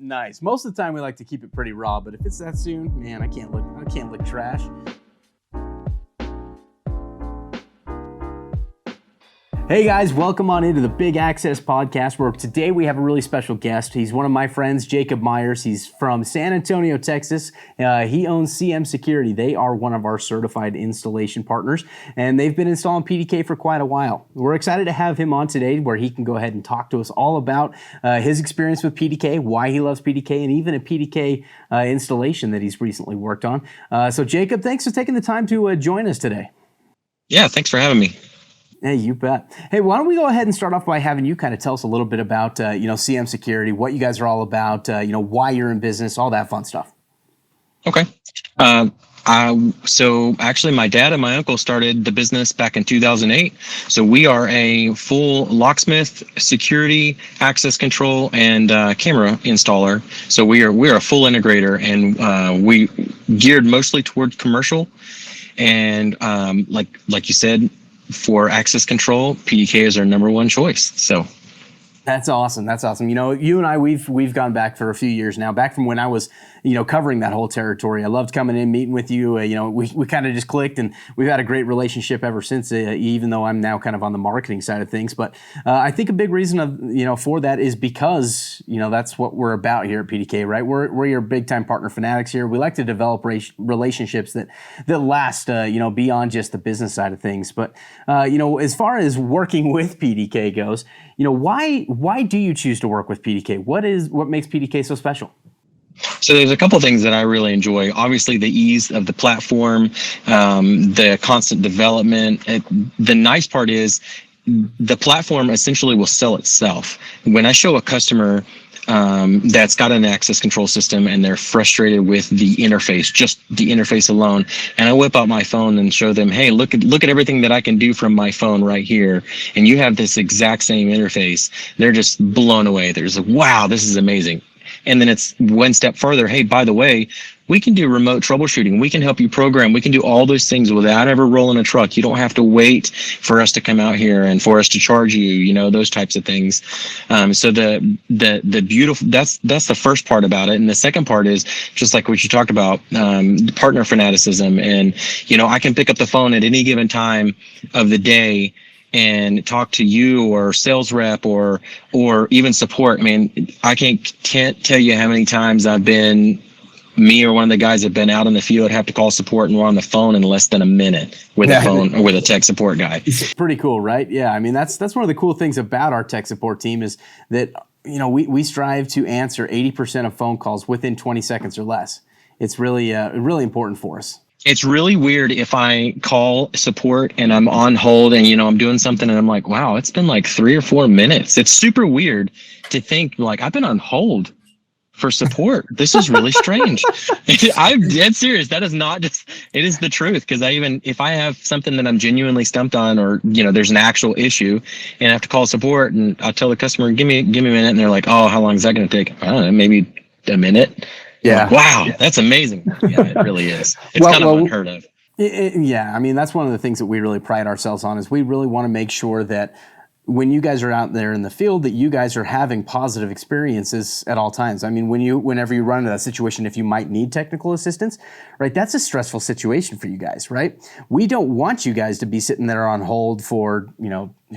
Nice. Most of the time we like to keep it pretty raw, but if it's that soon, man, I can't look trash. Hey guys, welcome on into the Big Access Podcast, where today we have a really special guest. He's one of my friends, Jacob Myers. He's from San Antonio, Texas. He owns CM Security. They are one of our certified installation partners, and they've been installing PDK for quite a while. We're excited to have him on today, where he can go ahead and talk to us all about his experience with PDK, why he loves PDK, and even a PDK installation that he's recently worked on. So Jacob, thanks for taking the time to join us today. Yeah, thanks for having me. Hey, you bet. Hey, why don't we go ahead and start off by having you kind of tell us a little bit about, CM Security, what you guys are all about, why you're in business, all that fun stuff. Okay. So actually my dad and my uncle started the business back in 2008. So we are a full locksmith, security, access control, and camera installer. So we're a full integrator, and we geared mostly towards commercial. And like you said, for access control, PDK is our number one choice. So that's awesome. That's awesome. You and I, we've gone back for a few years now, back from when I was, covering that whole territory. I loved coming in, meeting with you. We kind of just clicked, and we've had a great relationship ever since, even though I'm now kind of on the marketing side of things. But I think a big reason for that is because, that's what we're about here at PDK, right? We're your big time partner fanatics here. We like to develop relationships that last, beyond just the business side of things. But, as far as working with PDK goes, why do you choose to work with PDK? What makes PDK so special? So there's a couple of things that I really enjoy. Obviously, the ease of the platform, the constant development. The nice part is the platform essentially will sell itself. When I show a customer that's got an access control system and they're frustrated with the interface, just the interface alone, and I whip out my phone and show them, hey, look at everything that I can do from my phone right here, and you have this exact same interface, they're just blown away. They're just like, wow, this is amazing. And then it's one step further. Hey, by the way, we can do remote troubleshooting. We can help you program. We can do all those things without ever rolling a truck. You don't have to wait for us to come out here and for us to charge you, those types of things. So the beautiful, that's the first part about it. And the second part is just like what you talked about, partner fanaticism. And, I can pick up the phone at any given time of the day and talk to you or sales rep or even support. I mean, I can't tell you how many times me or one of the guys have been out in the field, have to call support, and we're on the phone in less than a minute with a phone or with a tech support guy. It's pretty cool, right? Yeah, I mean, that's one of the cool things about our tech support team is that, we strive to answer 80% of phone calls within 20 seconds or less. It's really important for us. It's really weird if I call support and I'm on hold and, I'm doing something and I'm like, wow, it's been like 3 or 4 minutes. It's super weird to think like I've been on hold for support. This is really strange. I'm dead serious. That is not just, it is the truth. Cause if I have something that I'm genuinely stumped on, or, there's an actual issue and I have to call support, and I'll tell the customer, give me a minute. And they're like, oh, how long is that going to take? I don't know, maybe a minute. Yeah. Like, wow, that's amazing. Yeah, it really is. It's kind of unheard of. Yeah, I mean, that's one of the things that we really pride ourselves on is we really want to make sure that when you guys are out there in the field, that you guys are having positive experiences at all times. I mean, whenever you run into that situation, if you might need technical assistance, right, that's a stressful situation for you guys, right? We don't want you guys to be sitting there on hold for,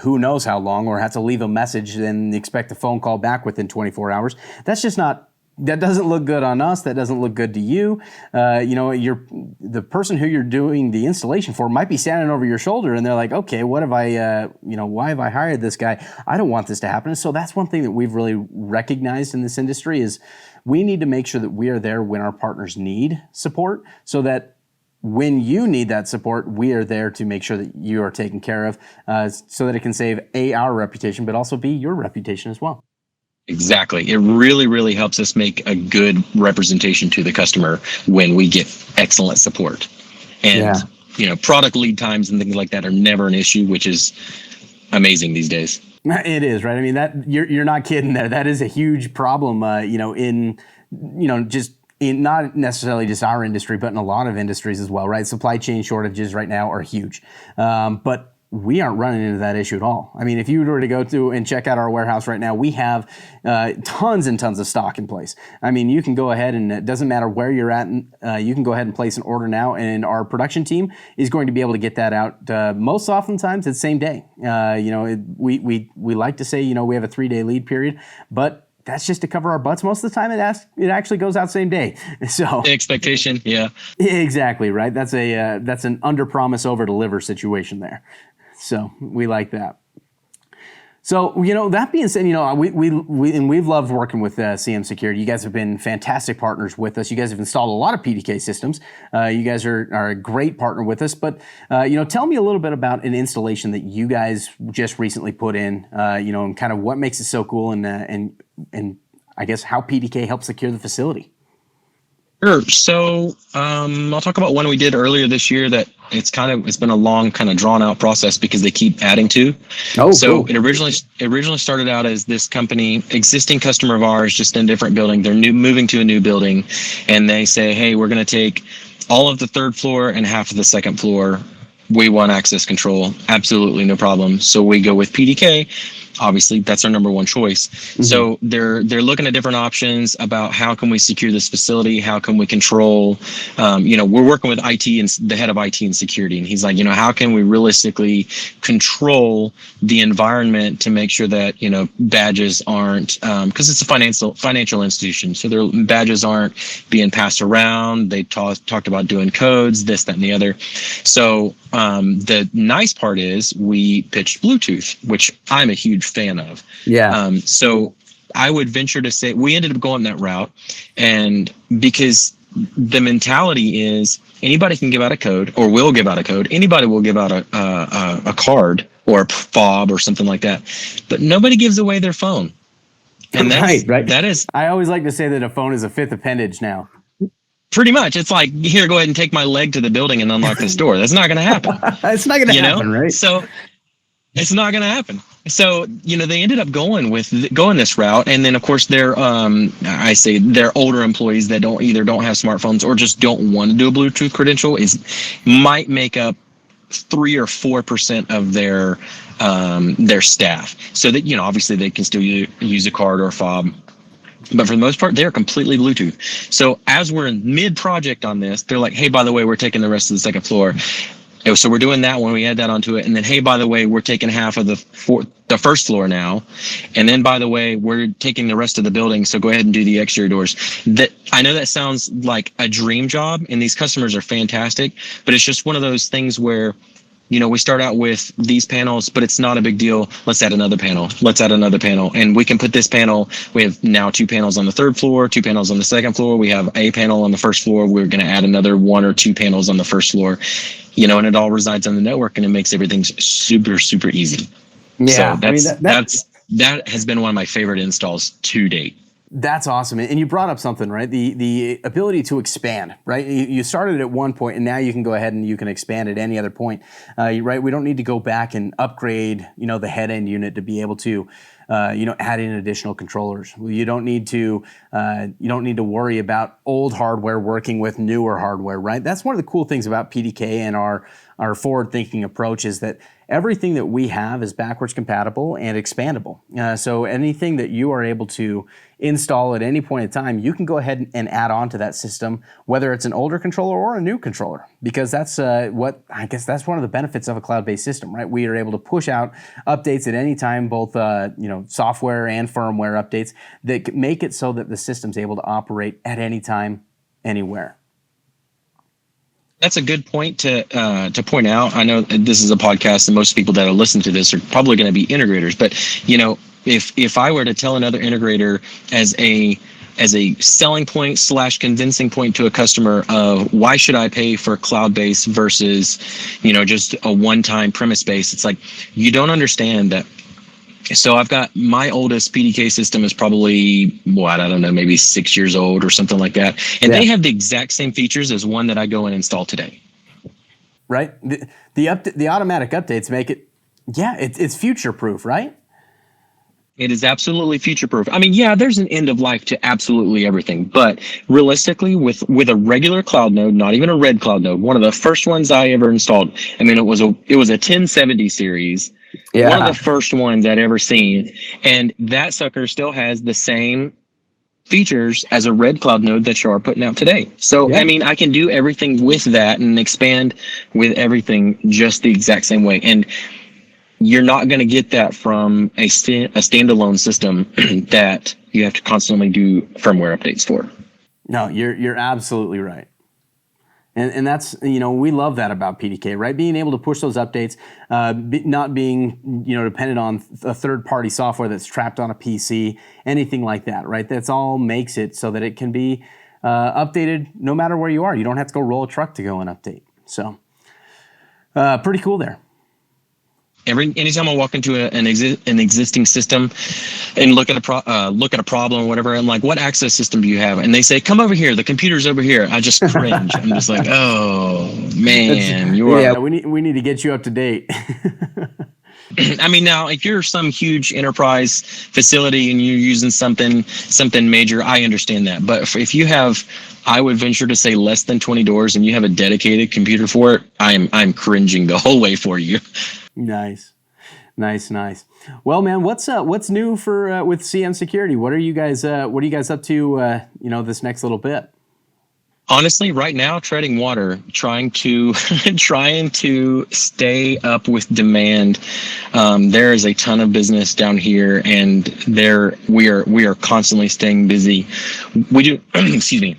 who knows how long, or have to leave a message and expect a phone call back within 24 hours. That's just not, that doesn't look good on us. That doesn't look good to you. The person who you're doing the installation for might be standing over your shoulder, and they're like, okay, what have why have I hired this guy? I don't want this to happen. So that's one thing that we've really recognized in this industry is we need to make sure that we are there when our partners need support, so that when you need that support, we are there to make sure that you are taken care of, so that it can save our reputation, but also your reputation as well. Exactly. It really, really helps us make a good representation to the customer when we get excellent support. And, product lead times and things like that are never an issue, which is amazing these days. It is, right? I mean, that you're not kidding there. That is a huge problem, in not necessarily just our industry, but in a lot of industries as well, right? Supply chain shortages right now are huge. But we aren't running into that issue at all. I mean, if you were to go through and check out our warehouse right now, we have tons and tons of stock in place. I mean, you can go ahead and it doesn't matter where you're at, you can go ahead and place an order now, and our production team is going to be able to get that out most oftentimes the same day. We like to say, we have a 3-day lead period, but that's just to cover our butts. Most of the time, it actually goes out same day. So the expectation, yeah, exactly right. That's an under promise over deliver situation there. So we like that. So that being said, we've loved working with CM Security. You guys have been fantastic partners with us. You guys have installed a lot of PDK systems. You guys are a great partner with us. But tell me a little bit about an installation that you guys just recently put in. And kind of what makes it so cool, and I guess how PDK helps secure the facility. Sure. So I'll talk about one we did earlier this year that it's been a long kind of drawn out process because they keep adding to. Oh, so cool. It originally started out as this company, existing customer of ours, just in a different building. They're moving to a new building, and they say, hey, we're going to take all of the third floor and half of the second floor. We want access control. Absolutely no problem. So we go with PDK. Obviously, that's our number one choice. Mm-hmm. So they're looking at different options about how can we secure this facility? How can we control? We're working with IT and the head of IT and security, and he's like, how can we realistically control the environment to make sure that badges aren't, because it's a financial institution, so their badges aren't being passed around. They talked about doing codes, this, that, and the other. So the nice part is we pitched Bluetooth, which I'm a huge fan of. Yeah. So I would venture to say we ended up going that route, and because the mentality is anybody can give out a code or will give out a code. Anybody will give out a card or a fob or something like that, but nobody gives away their phone. And that's, right. That is. I always like to say that a phone is a fifth appendage now. Pretty much. It's like, here, go ahead and take my leg to the building and unlock this door. That's not going to happen. It's not going to happen, right? So it's not going to happen. So, they ended up going this route. And then, of course, they're older employees that don't have smartphones or just don't want to do a Bluetooth credential might make up 3 or 4% of their staff. So that, obviously they can still use a card or a fob. But for the most part, they're completely Bluetooth. So as we're in mid-project on this, they're like, hey, by the way, we're taking the rest of the second floor. So we're doing that when we add that onto it. And then, hey, by the way, we're taking half of the first floor now. And then, by the way, we're taking the rest of the building. So go ahead and do the exterior doors. I know that sounds like a dream job, and these customers are fantastic, but it's just one of those things where we start out with these panels, but it's not a big deal. Let's add another panel. Let's add another panel. And we can put this panel. We have now 2 panels on the third floor, 2 panels on the second floor. We have a panel on the first floor. We're going to add another 1 or 2 panels on the first floor, and it all resides on the network, and it makes everything super, super easy. Yeah. So that has been one of my favorite installs to date. That's awesome. And you brought up something, right? The ability to expand, right? You started at one point, and now you can go ahead and you can expand at any other point, right? We don't need to go back and upgrade, the head end unit to be able to, add in additional controllers. You don't need to worry about old hardware working with newer hardware, right? That's one of the cool things about PDK and our forward-thinking approach is that everything that we have is backwards compatible and expandable. So anything that you are able to install at any point in time, you can go ahead and add on to that system, whether it's an older controller or a new controller, because that's one of the benefits of a cloud-based system, right? We are able to push out updates at any time, both software and firmware updates that make it so that the system's able to operate at any time, anywhere. That's a good point to point out. I know this is a podcast, and most people that are listening to this are probably going to be integrators. But if I were to tell another integrator as a selling point / convincing point to a customer of why should I pay for cloud-based versus just a one-time premise-based, it's like you don't understand that. So I've got my oldest PDK system is probably, I don't know, maybe 6 years old or something like that. And They have the exact same features as one that I go and install today. Right. The automatic updates make it, it's future proof, right? It is absolutely future proof. I mean, yeah, there's an end of life to absolutely everything, but realistically, with a regular cloud node, not even a red cloud node, one of the first ones I ever installed. I mean, it was a 1070 series, one of the first ones I'd ever seen, and that sucker still has the same features as a red cloud node that you are putting out today. So, I mean, I can do everything with that and expand with everything just the exact same way. And you're not going to get that from a standalone system that you have to constantly do firmware updates for. No, you're absolutely right. And that's, we love that about PDK, right? Being able to push those updates, not being, dependent on a third-party software that's trapped on a PC, anything like that, right? That's all makes it so that it can be updated no matter where you are. You don't have to go roll a truck to go and update. So, pretty cool there. Anytime I walk into an existing system and look at a problem or whatever, I'm like, what access system do you have? And they say, come over here, the computer's over here. I just cringe. I'm just like, oh man, we need to get you up to date. I mean, now if you're some huge enterprise facility and you're using something major, I understand that. But if you have, I would venture to say, less than 20 doors and you have a dedicated computer for it, I'm cringing the whole way for you. Nice. Well, man, what's new for with CM Security? What are you guys up to? This next little bit. Honestly, right now, treading water, trying to stay up with demand. There is a ton of business down here, and we are constantly staying busy. We do, excuse me,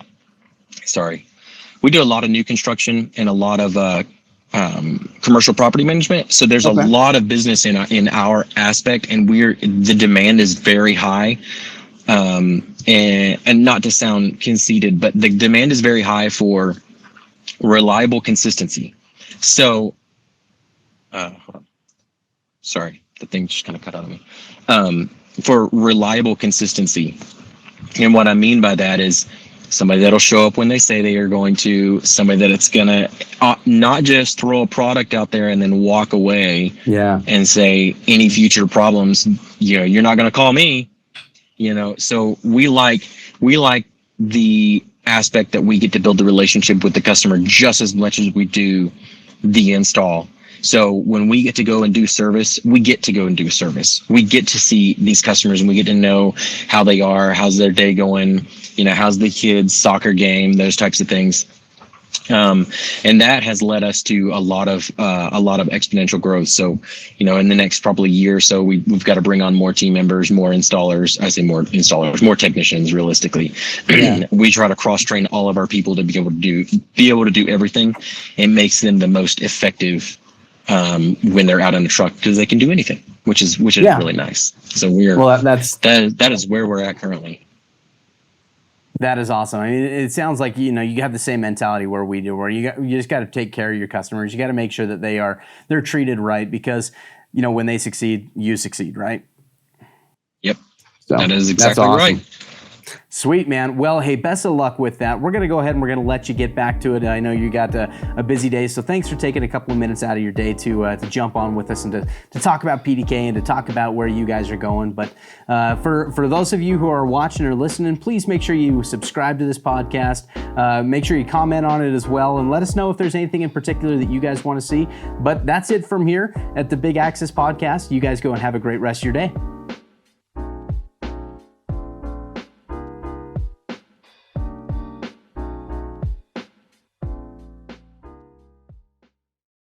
sorry. We do a lot of new construction and a lot of commercial property management. So there's a lot of business in our aspect, and the demand is very high. And not to sound conceited, but the demand is very high for reliable consistency. So, hold on. Sorry, the thing just kind of cut out of me. For reliable consistency. And what I mean by that is somebody that'll show up when they say they are going to, somebody that it's going to not just throw a product out there and then walk away and say any future problems, you're not going to call me. So we like the aspect that we get to build the relationship with the customer just as much as we do the install. So when we get to go and do service, we get to go and do service. We get to see these customers and we get to know how they are, how's their day going, how's the kids' soccer game, those types of things. And that has led us to a lot of exponential growth. So, in the next probably year or so, we've got to bring on more team members, more installers. I say more installers, more technicians. Realistically, we try to cross train all of our people to be able to do everything. It makes them the most effective when they're out in the truck because they can do anything, which is really nice. So that is where we're at currently. That is awesome. I mean, it sounds like you have the same mentality where we do, where you just got to take care of your customers. You got to make sure that they're treated right because when they succeed, you succeed, right? Yep, so that is exactly awesome. Right. Sweet, man. Well, hey, best of luck with that. We're going to go ahead and we're going to let you get back to it. I know you got a busy day, so thanks for taking a couple of minutes out of your day to jump on with us and to talk about PDK and to talk about where you guys are going. But for those of you who are watching or listening, please make sure you subscribe to this podcast. Make sure you comment on it as well and let us know if there's anything in particular that you guys want to see. But that's it from here at the Big Access Podcast. You guys go and have a great rest of your day.